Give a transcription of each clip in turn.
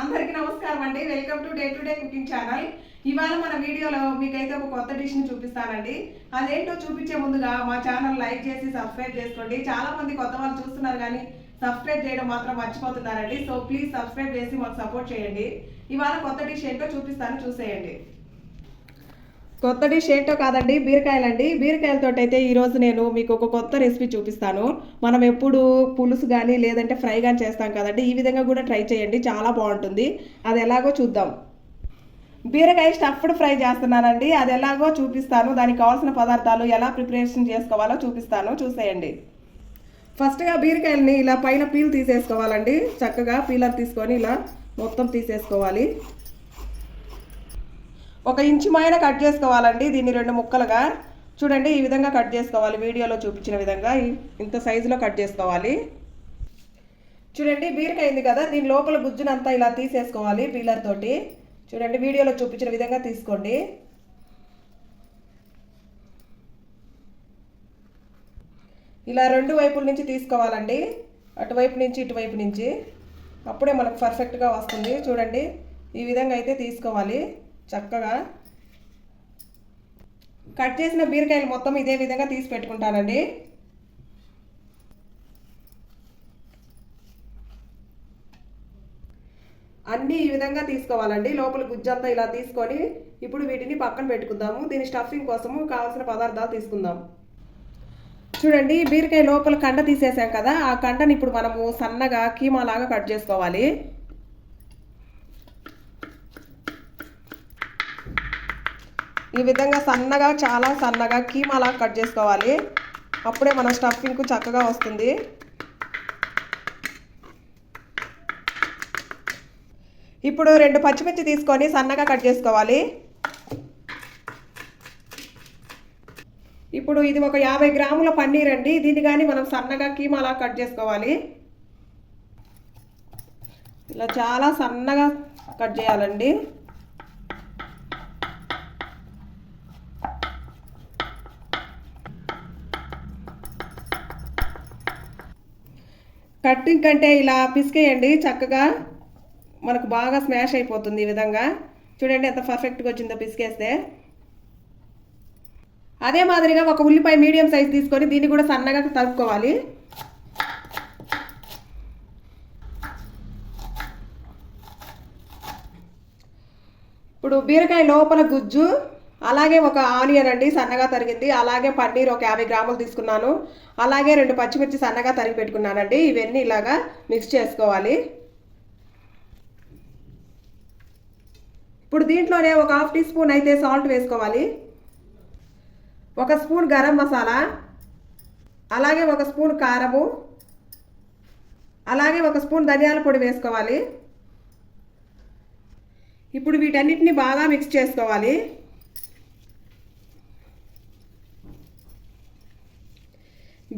అందరికీ నమస్కారం అండి. Welcome to day cooking channel. ఇవాళ మన వీడియోలో మీకైతే ఒక కొత్త డిష్ ని చూపిస్తానండి. అదేంటో చూపించే ముందుగా మా ఛానల్ లైక్ చేసి సబ్స్క్రైబ్ చేసుకోండి. చాలా మంది కొత్త వాళ్ళు చూస్తున్నారు కానీ సబ్స్క్రైబ్ చేయడం మాత్రం మర్చిపోతున్నారండి. సో ప్లీజ్ సబ్స్క్రైబ్ చేసి మాకు సపోర్ట్ చేయండి. ఇవాళ కొత్త డిష్ ఏంటో చూపిస్తాను, చూసేయండి. కొత్త డిష్ ఏంటో కాదండి, బీరకాయలండి. బీరకాయలతో అయితే ఈరోజు నేను మీకు ఒక కొత్త రెసిపీ చూపిస్తాను. మనం ఎప్పుడు పులుసు కానీ లేదంటే ఫ్రై కానీ చేస్తాం కదండి, ఈ విధంగా కూడా ట్రై చేయండి, చాలా బాగుంటుంది. అది ఎలాగో చూద్దాం. బీరకాయ స్టఫ్డ్ ఫ్రై చేస్తున్నానండి, అది ఎలాగో చూపిస్తాను. దానికి కావాల్సిన పదార్థాలు ఎలా ప్రిపరేషన్ చేసుకోవాలో చూపిస్తాను, చూసేయండి. ఫస్ట్గా బీరకాయలని ఇలా పైన పీల్ తీసేసుకోవాలండి. చక్కగా పీలర్ తీసుకొని ఇలా మొత్తం తీసేసుకోవాలి. 1 ఇంచు మైన కట్ చేసుకోవాలండి. దీన్ని 2 ముక్కలుగా చూడండి, ఈ విధంగా కట్ చేసుకోవాలి. వీడియోలో చూపించిన విధంగా ఇంత సైజులో కట్ చేసుకోవాలి. చూడండి, బీరకాయ ఉంది కదా, దీని లోపల గుజ్జునంతా ఇలా తీసేసుకోవాలి పీలర్ తోటి. చూడండి, వీడియోలో చూపించిన విధంగా తీసుకోండి. ఇలా 2 వైపుల నుంచి తీసుకోవాలండి, అటువైపు నుంచి ఇటువైపు నుంచి. అప్పుడే మనకు పర్ఫెక్ట్గా వస్తుంది. చూడండి, ఈ విధంగా అయితే తీసుకోవాలి. చక్కగా కట్ చేసిన బీరకాయలు మొత్తం ఇదే విధంగా తీసి పెట్టుకుంటానండి. అన్నీ ఈ విధంగా తీసుకోవాలండి. లోపల గుజ్జంతా ఇలా తీసుకొని ఇప్పుడు వీటిని పక్కన పెట్టుకుందాము. దీని స్టఫింగ్ కోసము కావాల్సిన పదార్థాలు తీసుకుందాం. చూడండి, బీరకాయ లోపల కండ తీసేసాం కదా, ఆ కండని ఇప్పుడు మనము సన్నగా కీమా లాగా కట్ చేసుకోవాలి. ఈ విధంగా సన్నగా, చాలా సన్నగా కీమాలా కట్ చేసుకోవాలి. అప్పుడే మన స్టఫింగ్కు చక్కగా వస్తుంది. ఇప్పుడు 2 పచ్చిమిర్చి తీసుకొని సన్నగా కట్ చేసుకోవాలి. ఇప్పుడు ఇది ఒక 50 గ్రాముల పన్నీర్ అండి. దీన్ని కానీ మనం సన్నగా కీమాలా కట్ చేసుకోవాలి. ఇలా చాలా సన్నగా కట్ చేయాలండి. కట్టింగ్ కంటే ఇలా పిసికేయండి, చక్కగా మనకు బాగా స్మాష్ అయిపోతుంది. ఈ విధంగా చూడండి ఎంత పర్ఫెక్ట్గా వచ్చిందో పిసికేస్తే. అదే మాదిరిగా ఒక ఉల్లిపాయ మీడియం సైజ్ తీసుకొని దీన్ని కూడా సన్నగా తరుపుకోవాలి. ఇప్పుడు బీరకాయ లోపల గుజ్జు, అలాగే ఒక ఆనియన్ అండి సన్నగా తరిగింది, అలాగే పన్నీర్ ఒక 50 గ్రాములు తీసుకున్నాను, అలాగే 2 పచ్చిమిర్చి సన్నగా తరిగి పెట్టుకున్నానండి. ఇవన్నీ ఇలాగా మిక్స్ చేసుకోవాలి. ఇప్పుడు దీంట్లోనే ఒక 1/2 టీ స్పూన్ అయితే సాల్ట్ వేసుకోవాలి, 1 స్పూన్ గరం మసాలా, అలాగే 1 స్పూన్ కారము, అలాగే 1 స్పూన్ ధనియాల పొడి వేసుకోవాలి. ఇప్పుడు వీటన్నిటిని బాగా మిక్స్ చేసుకోవాలి.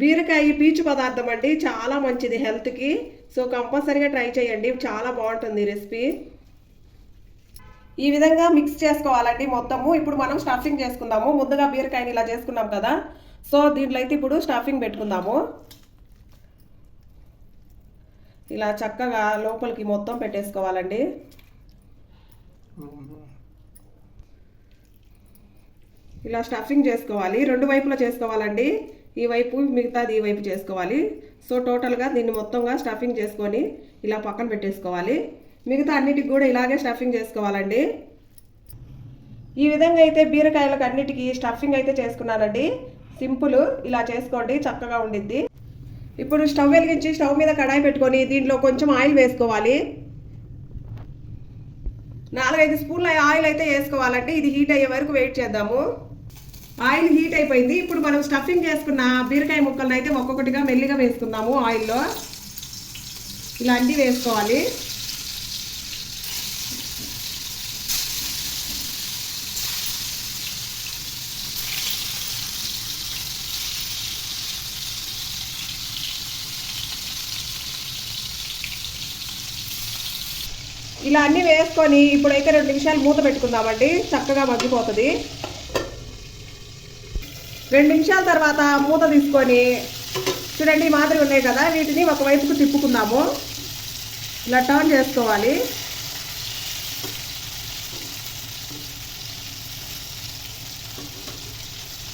బీరకాయ పీచు పదార్థం అండి, చాలా మంచిది హెల్త్కి. సో కంపల్సరీగా ట్రై చేయండి, చాలా బాగుంటుంది రెసిపీ. ఈ విధంగా మిక్స్ చేసుకోవాలండి మొత్తము. ఇప్పుడు మనం స్టఫింగ్ చేసుకుందాము. ముందుగా బీరకాయని ఇలా చేసుకున్నాం కదా, సో దీంట్లో అయితే ఇప్పుడు స్టఫింగ్ పెట్టుకుందాము. ఇలా చక్కగా లోపలికి మొత్తం పెట్టేసుకోవాలండి. ఇలా స్టఫింగ్ చేసుకోవాలి. 2 వైపులా చేసుకోవాలండి, ఈ వైపు మిగతాది ఈ వైపు చేసుకోవాలి. సో టోటల్గా దీన్ని మొత్తంగా స్టఫింగ్ చేసుకొని ఇలా పక్కన పెట్టేసుకోవాలి. మిగతా అన్నిటికి కూడా ఇలాగే స్టఫింగ్ చేసుకోవాలండి. ఈ విధంగా అయితే బీరకాయలకు అన్నిటికీ స్టఫింగ్ అయితే చేసుకున్నానండి. సింపుల్, ఇలా చేసుకోండి, చక్కగా ఉండిద్ది. ఇప్పుడు స్టవ్ వెలిగించి స్టవ్ మీద కడాయి పెట్టుకొని దీంట్లో కొంచెం ఆయిల్ వేసుకోవాలి. 4-5 స్పూన్ల ఆయిల్ అయితే వేసుకోవాలండి. ఇది హీట్ అయ్యే వరకు వెయిట్ చేద్దాము. ఆయిల్ హీట్ అయిపోయింది. ఇప్పుడు మనం స్టఫింగ్ చేసుకున్న బీరకాయ ముక్కలను అయితే ఒక్కొక్కటిగా మెల్లిగా వేసుకున్నాము ఆయిల్లో. ఇలా అన్నీ వేసుకోవాలి. ఇలా అన్నీ వేసుకొని ఇప్పుడైతే 2 నిమిషాలు మూత పెట్టుకుందామండి, చక్కగా మగ్గిపోతుంది. 2 నిమిషాల తర్వాత మూత తీసుకొని చూడండి మాదిరి ఉన్నాయి కదా, వీటిని ఒకవైపుకు తిప్పుకుందాము. ఇలా టర్న్ చేసుకోవాలి.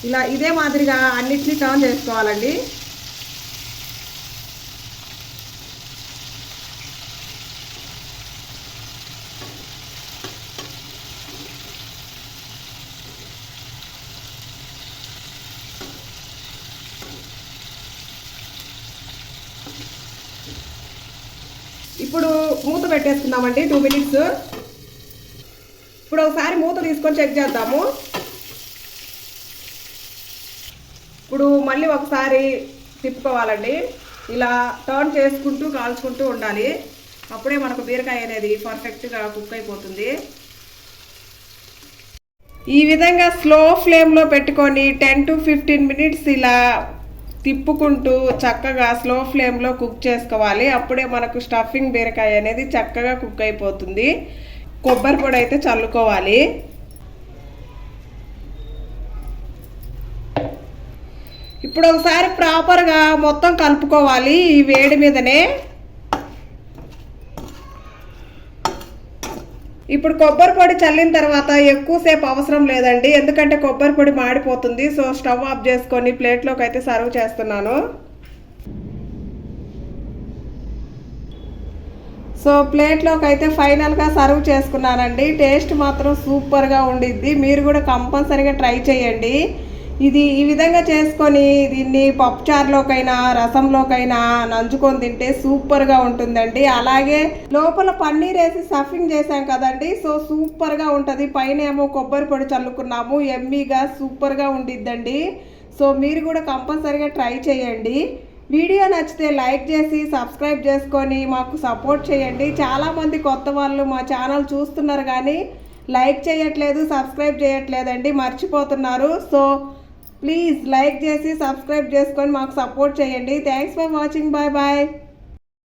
ఇలా ఇదే మాదిరిగా అన్నిటినీ టర్న్ చేసుకోవాలండి. ఇప్పుడు మూత పెట్టేసుకుందామండి 2 మినిట్స్. ఇప్పుడు ఒకసారి మూత తీసుకొని చెక్ చేద్దాము. ఇప్పుడు మళ్ళీ ఒకసారి తిప్పుకోవాలండి. ఇలా టర్న్ చేసుకుంటూ కాల్చుకుంటూ ఉండాలి. అప్పుడే మనకు బీరకాయ అనేది పర్ఫెక్ట్గా కుక్ అయిపోతుంది. ఈ విధంగా స్లో ఫ్లేమ్లో పెట్టుకొని 10 to 15 మినిట్స్ ఇలా తిప్పుకుంటూ చక్కగా స్లో ఫ్లేమ్లో కుక్ చేసుకోవాలి. అప్పుడే మనకు స్టఫింగ్ బీరకాయ అనేది చక్కగా కుక్ అయిపోతుంది. కొబ్బరి పొడి అయితే చల్లుకోవాలి. ఇప్పుడు ఒకసారి ప్రాపర్గా మొత్తం కలుపుకోవాలి ఈ వేడి మీదనే. ఇప్పుడు కొబ్బరి పొడి చల్లిన తర్వాత ఎక్కువసేపు అవసరం లేదండి, ఎందుకంటే కొబ్బరి పొడి మాడిపోతుంది. సో స్టవ్ ఆఫ్ చేసుకొని ప్లేట్లోకి అయితే సర్వ్ చేస్తున్నాను. సో ప్లేట్లోకి అయితే ఫైనల్గా సర్వ్ చేసుకున్నానండి. టేస్ట్ మాత్రం సూపర్గా ఉండిద్ది. మీరు కూడా కంపల్సరీగా ట్రై చేయండి. ఇది ఈ విధంగా చేసుకొని దీన్ని పప్పుచారులోకైనా రసంలోకైనా నంచుకొని తింటే సూపర్గా ఉంటుందండి. అలాగే లోపల పన్నీర్ వేసి స్టఫింగ్ చేసాం కదండి, సో సూపర్గా ఉంటుంది. పైన ఏమో కొబ్బరి పొడి చల్లుకున్నాము, ఎమ్మీగా సూపర్గా ఉండిద్దండి. సో మీరు కూడా కంపల్సరీగా ట్రై చేయండి. వీడియో నచ్చితే లైక్ చేసి సబ్స్క్రైబ్ చేసుకొని మాకు సపోర్ట్ చేయండి. చాలామంది కొత్త వాళ్ళు మా ఛానల్ చూస్తున్నారు కానీ లైక్ చేయట్లేదు, సబ్స్క్రైబ్ చేయట్లేదండి, మర్చిపోతున్నారు. సో ప్లీజ్ లైక్ చేసి సబ్స్క్రైబ్ చేసుకొని మాకు సపోర్ట్ చేయండి. Thanks for watching. Bye bye.